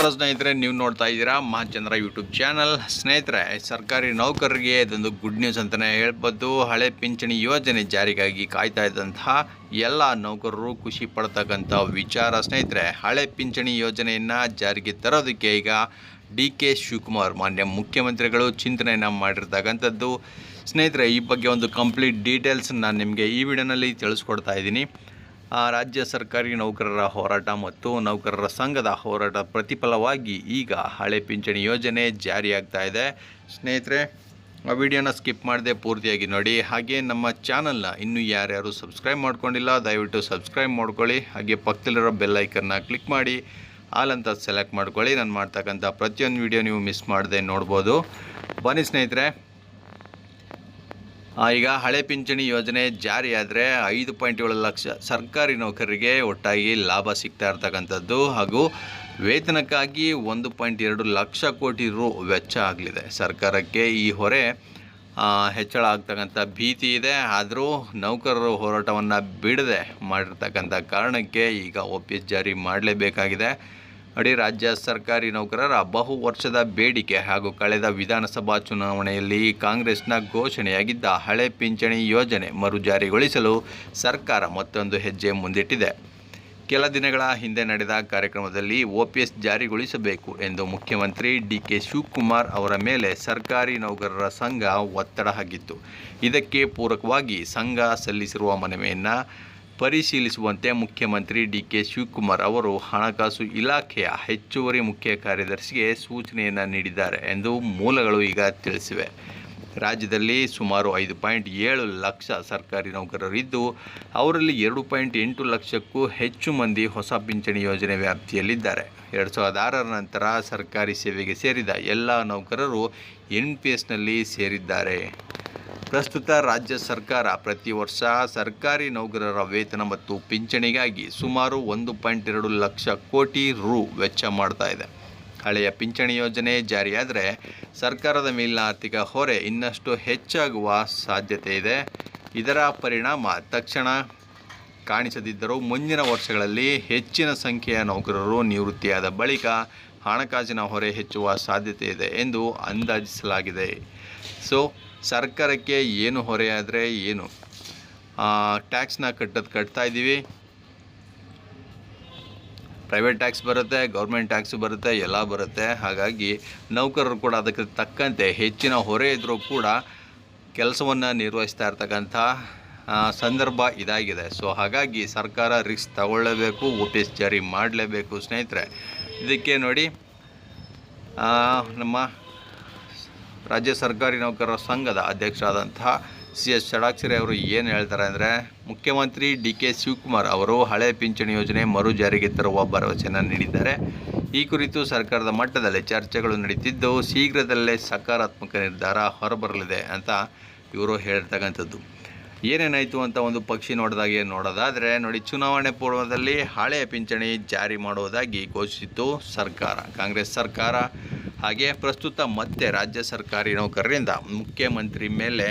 ನಮಸ್ಕಾರ ಸ್ನೇಹಿತರೆ, ನೀವು ನೋಡ್ತಾ ಇದ್ದೀರಾ ಮಹಾಚಂದ್ರ ಯೂಟ್ಯೂಬ್ ಚಾನಲ್. ಸ್ನೇಹಿತರೆ, ಸರ್ಕಾರಿ ನೌಕರರಿಗೆ ಇದೊಂದು ಗುಡ್ ನ್ಯೂಸ್ ಅಂತಲೇ ಹೇಳ್ಬೋದು. ಹಳೆ ಪಿಂಚಣಿ ಯೋಜನೆ ಜಾರಿಗಾಗಿ ಕಾಯ್ತಾ ಇದ್ದಂತಹ ಎಲ್ಲ ನೌಕರರು ಖುಷಿ ಪಡ್ತಕ್ಕಂಥ ವಿಚಾರ. ಸ್ನೇಹಿತರೆ, ಹಳೆ ಪಿಂಚಣಿ ಯೋಜನೆಯನ್ನು ಜಾರಿಗೆ ತರೋದಕ್ಕೆ ಈಗ ಡಿ.ಕೆ. ಶಿವಕುಮಾರ್ ಮಾನ್ಯ ಮುಖ್ಯಮಂತ್ರಿಗಳು ಚಿಂತನೆಯನ್ನು ಮಾಡಿರ್ತಕ್ಕಂಥದ್ದು. ಸ್ನೇಹಿತರೆ, ಈ ಬಗ್ಗೆ ಒಂದು ಕಂಪ್ಲೀಟ್ ಡೀಟೇಲ್ಸ್ ನಾನು ನಿಮಗೆ ಈ ವಿಡಿಯೋನಲ್ಲಿ ತಿಳಿಸ್ಕೊಡ್ತಾ ಇದ್ದೀನಿ. ರಾಜ್ಯ ಸರ್ಕಾರಿ ನೌಕರರ ಹೋರಾಟ ಮತ್ತು ನೌಕರರ ಸಂಘದ ಹೋರಾಟ ಪ್ರತಿಫಲವಾಗಿ ಈಗ ಹಳೆ ಪಿಂಚಣಿ ಯೋಜನೆ ಜಾರಿಯಾಗ್ತಾ ಇದೆ. ಸ್ನೇಹಿತರೆ, ಆ ವಿಡಿಯೋನ ಸ್ಕಿಪ್ ಮಾಡದೆ ಪೂರ್ತಿಯಾಗಿ ನೋಡಿ. ಹಾಗೆ ನಮ್ಮ ಚಾನಲ್ನ ಇನ್ನೂ ಯಾರ್ಯಾರು ಸಬ್ಸ್ಕ್ರೈಬ್ ಮಾಡ್ಕೊಂಡಿಲ್ಲ ದಯವಿಟ್ಟು ಸಬ್ಸ್ಕ್ರೈಬ್ ಮಾಡ್ಕೊಳ್ಳಿ. ಹಾಗೆ ಪಕ್ಕದಲ್ಲಿರೋ ಬೆಲ್ ಐಕನ್ನ ಕ್ಲಿಕ್ ಮಾಡಿ ಆಲ್ ಅಂತ ಸೆಲೆಕ್ಟ್ ಮಾಡ್ಕೊಳ್ಳಿ. ನಾನು ಮಾಡ್ತಕ್ಕಂಥ ಪ್ರತಿಯೊಂದು ವಿಡಿಯೋ ನೀವು ಮಿಸ್ ಮಾಡದೆ ನೋಡ್ಬೋದು. ಬನ್ನಿ ಸ್ನೇಹಿತರೆ, ಈಗ ಹಳೆ ಪಿಂಚಣಿ ಯೋಜನೆ ಜಾರಿಯಾದರೆ 5.7 ಲಕ್ಷ ಸರ್ಕಾರಿ ನೌಕರರಿಗೆ ಒಟ್ಟಾಗಿ ಲಾಭ ಸಿಗ್ತಾ ಇರ್ತಕ್ಕಂಥದ್ದು. ಹಾಗೂ ವೇತನಕ್ಕಾಗಿ 1.2 ಲಕ್ಷ ಕೋಟಿ ರು ವೆಚ್ಚ ಆಗಲಿದೆ. ಸರ್ಕಾರಕ್ಕೆ ಈ ಹೊರೆ ಹೆಚ್ಚಳ ಆಗ್ತಕ್ಕಂಥ ಭೀತಿ ಇದೆ. ಆದರೂ ನೌಕರರು ಹೋರಾಟವನ್ನು ಬಿಡದೆ ಮಾಡಿರ್ತಕ್ಕಂಥ ಕಾರಣಕ್ಕೆ ಈಗ OPS ಜಾರಿ ಮಾಡಲೇಬೇಕಾಗಿದೆ. ನೋಡಿ, ರಾಜ್ಯ ಸರ್ಕಾರಿ ನೌಕರರ ಬಹು ವರ್ಷದ ಬೇಡಿಕೆ ಹಾಗೂ ಕಳೆದ ವಿಧಾನಸಭಾ ಚುನಾವಣೆಯಲ್ಲಿ ಕಾಂಗ್ರೆಸ್ನ ಘೋಷಣೆಯಾಗಿದ್ದ ಹಳೆ ಪಿಂಚಣಿ ಯೋಜನೆ ಮರುಜಾರಿಗೊಳಿಸಲು ಸರ್ಕಾರ ಮತ್ತೊಂದು ಹೆಜ್ಜೆ ಮುಂದಿಟ್ಟಿದೆ. ಕೆಲ ದಿನಗಳ ಹಿಂದೆ ನಡೆದ ಕಾರ್ಯಕ್ರಮದಲ್ಲಿ OPS ಜಾರಿಗೊಳಿಸಬೇಕು ಎಂದು ಮುಖ್ಯಮಂತ್ರಿ ಡಿ.ಕೆ. ಶಿವಕುಮಾರ್ ಅವರ ಮೇಲೆ ಸರ್ಕಾರಿ ನೌಕರರ ಸಂಘ ಒತ್ತಡ ಹಾಕಿತ್ತು. ಇದಕ್ಕೆ ಪೂರಕವಾಗಿ ಸಂಘ ಸಲ್ಲಿಸಿರುವ ಮನವಿಯನ್ನು ಪರಿಶೀಲಿಸುವಂತೆ ಮುಖ್ಯಮಂತ್ರಿ ಡಿ.ಕೆ. ಶಿವಕುಮಾರ್ ಅವರು ಹಣಕಾಸು ಇಲಾಖೆಯ ಹೆಚ್ಚುವರಿ ಮುಖ್ಯ ಕಾರ್ಯದರ್ಶಿಗೆ ಸೂಚನೆಯನ್ನು ನೀಡಿದ್ದಾರೆ ಎಂದು ಮೂಲಗಳು ಈಗ ತಿಳಿಸಿವೆ. ರಾಜ್ಯದಲ್ಲಿ ಸುಮಾರು 5.7 ಲಕ್ಷ ಸರ್ಕಾರಿ ನೌಕರರಿದ್ದು ಅವರಲ್ಲಿ 2.8 ಲಕ್ಷಕ್ಕೂ ಹೆಚ್ಚು ಮಂದಿ ಹೊಸ ಪಿಂಚಣಿ ಯೋಜನೆ ವ್ಯಾಪ್ತಿಯಲ್ಲಿದ್ದಾರೆ. 2006ರ ನಂತರ ಸರ್ಕಾರಿ ಸೇವೆಗೆ ಸೇರಿದ ಎಲ್ಲ ನೌಕರರು NPSನಲ್ಲಿ ಸೇರಿದ್ದಾರೆ. ಪ್ರಸ್ತುತ ರಾಜ್ಯ ಸರ್ಕಾರ ಪ್ರತಿ ವರ್ಷ ಸರ್ಕಾರಿ ನೌಕರರ ವೇತನ ಮತ್ತು ಪಿಂಚಣಿಗಾಗಿ ಸುಮಾರು 1.2 ಲಕ್ಷ ಕೋಟಿ ರು ವೆಚ್ಚ ಮಾಡ್ತಾ ಇದೆ. ಹಳೆಯ ಪಿಂಚಣಿ ಯೋಜನೆ ಜಾರಿಯಾದರೆ ಸರ್ಕಾರದ ಮೇಲಿನ ಆರ್ಥಿಕ ಹೊರೆ ಇನ್ನಷ್ಟು ಹೆಚ್ಚಾಗುವ ಸಾಧ್ಯತೆ ಇದೆ. ಇದರ ಪರಿಣಾಮ ತಕ್ಷಣ ಕಾಣಿಸದಿದ್ದರೂ ಮುಂದಿನ ವರ್ಷಗಳಲ್ಲಿ ಹೆಚ್ಚಿನ ಸಂಖ್ಯೆಯ ನೌಕರರು ನಿವೃತ್ತಿಯಾದ ಬಳಿಕ ಹಣಕಾಸಿನ ಹೊರೆ ಹೆಚ್ಚುವ ಸಾಧ್ಯತೆ ಇದೆ ಎಂದು ಅಂದಾಜಿಸಲಾಗಿದೆ. ಸರ್ಕಾರಕ್ಕೆ ಏನು ಹೊರೆಯಾದರೆ ಏನು, ಟ್ಯಾಕ್ಸ್ನ ಕಟ್ತಾ ಇದ್ದೀವಿ. ಪ್ರೈವೇಟ್ ಟ್ಯಾಕ್ಸ್ ಬರುತ್ತೆ, ಗೌರ್ಮೆಂಟ್ ಟ್ಯಾಕ್ಸ್ ಬರುತ್ತೆ, ಎಲ್ಲ ಬರುತ್ತೆ. ಹಾಗಾಗಿ ನೌಕರರು ಕೂಡ ಅದಕ್ಕೆ ತಕ್ಕಂತೆ ಹೆಚ್ಚಿನ ಹೊರೆ ಇದ್ದರೂ ಕೂಡ ಕೆಲಸವನ್ನು ನಿರ್ವಹಿಸ್ತಾ ಇರ್ತಕ್ಕಂಥ ಸಂದರ್ಭ ಇದಾಗಿದೆ. ಹಾಗಾಗಿ ಸರ್ಕಾರ ರಿಸ್ಕ್ ತಗೊಳ್ಳೇಬೇಕು, OPS ಜಾರಿ ಮಾಡಲೇಬೇಕು. ಸ್ನೇಹಿತರೆ, ಇದಕ್ಕೆ ನೋಡಿ, ನಮ್ಮ ರಾಜ್ಯ ಸರ್ಕಾರಿ ನೌಕರರ ಸಂಘದ ಅಧ್ಯಕ್ಷರಾದಂತಹ CS ಷಡಾಕ್ಷರಿ ಅವರು ಏನು ಹೇಳ್ತಾರೆ ಅಂದರೆ, ಮುಖ್ಯಮಂತ್ರಿ ಡಿ.ಕೆ. ಶಿವಕುಮಾರ್ ಅವರು ಹಳೆ ಪಿಂಚಣಿ ಯೋಜನೆ ಮರು ಜಾರಿಗೆ ತರುವ ಭರವಸೆಯನ್ನು ನೀಡಿದ್ದಾರೆ. ಈ ಕುರಿತು ಸರ್ಕಾರದ ಮಟ್ಟದಲ್ಲಿ ಚರ್ಚೆಗಳು ನಡೀತಿದ್ದು ಶೀಘ್ರದಲ್ಲೇ ಸಕಾರಾತ್ಮಕ ನಿರ್ಧಾರ ಹೊರಬರಲಿದೆ ಅಂತ ಇವರು ಹೇಳ್ತಕ್ಕಂಥದ್ದು. ಏನೇನಾಯಿತು ಅಂತ ಒಂದು ಪಕ್ಷಿ ನೋಡೋದಾದರೆ ನೋಡಿ, ಚುನಾವಣೆ ಪೂರ್ವದಲ್ಲಿ ಹಳೆಯ ಪಿಂಚಣಿ ಜಾರಿ ಮಾಡುವುದಾಗಿ ಘೋಷಿಸಿತ್ತು ಸರ್ಕಾರ, ಕಾಂಗ್ರೆಸ್ ಸರ್ಕಾರ. ಹಾಗೆ ಪ್ರಸ್ತುತ ಮತ್ತೆ ರಾಜ್ಯ ಸರ್ಕಾರಿ ನೌಕರರಿಂದ ಮುಖ್ಯಮಂತ್ರಿ ಮೇಲೆ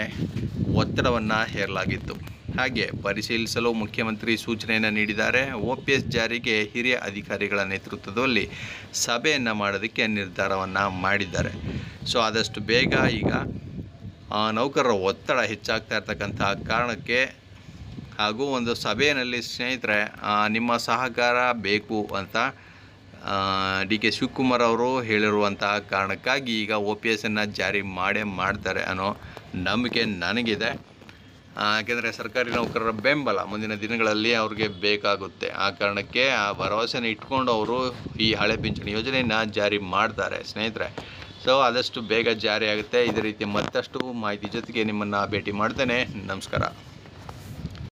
ಒತ್ತಡವನ್ನು ಹೇರಲಾಗಿತ್ತು. ಹಾಗೆ ಪರಿಶೀಲಿಸಲು ಮುಖ್ಯಮಂತ್ರಿ ಸೂಚನೆಯನ್ನು ನೀಡಿದ್ದಾರೆ. OPS ಜಾರಿಗೆ ಹಿರಿಯ ಅಧಿಕಾರಿಗಳ ನೇತೃತ್ವದಲ್ಲಿ ಸಭೆಯನ್ನು ಮಾಡೋದಕ್ಕೆ ನಿರ್ಧಾರವನ್ನು ಮಾಡಿದ್ದಾರೆ. ಆದಷ್ಟು ಬೇಗ ಈಗ ನೌಕರರ ಒತ್ತಡ ಹೆಚ್ಚಾಗ್ತಾ ಇರ್ತಕ್ಕಂಥ ಕಾರಣಕ್ಕೆ ಹಾಗೂ ಒಂದು ಸಭೆಯಲ್ಲಿ ಸ್ನೇಹಿತರೆ ನಿಮ್ಮ ಸಹಕಾರ ಬೇಕು ಅಂತ ಡಿ.ಕೆ. ಶಿವಕುಮಾರ್ ಅವರು ಹೇಳಿರುವಂತಹ ಕಾರಣಕ್ಕಾಗಿ ಈಗ OPSನ್ನು ಜಾರಿ ಮಾಡ್ತಾರೆ ಅನ್ನೋ ನಂಬಿಕೆ ನನಗಿದೆ. ಯಾಕೆಂದರೆ ಸರ್ಕಾರಿ ನೌಕರರ ಬೆಂಬಲ ಮುಂದಿನ ದಿನಗಳಲ್ಲಿ ಅವ್ರಿಗೆ ಬೇಕಾಗುತ್ತೆ. ಆ ಕಾರಣಕ್ಕೆ ಆ ಭರವಸೆನ ಇಟ್ಕೊಂಡು ಅವರು ಈ ಹಳೆ ಪಿಂಚಣಿ ಯೋಜನೆಯನ್ನು ಜಾರಿ ಮಾಡ್ತಾರೆ ಸ್ನೇಹಿತರೆ. ಆದಷ್ಟು ಬೇಗ ಜಾರಿ ಆಗುತ್ತೆ. ಇದೇ ರೀತಿ ಮತ್ತಷ್ಟು ಮಾಹಿತಿ ಜೊತೆಗೆ ನಿಮ್ಮನ್ನು ಭೇಟಿ ಮಾಡ್ತೇನೆ. ನಮಸ್ಕಾರ.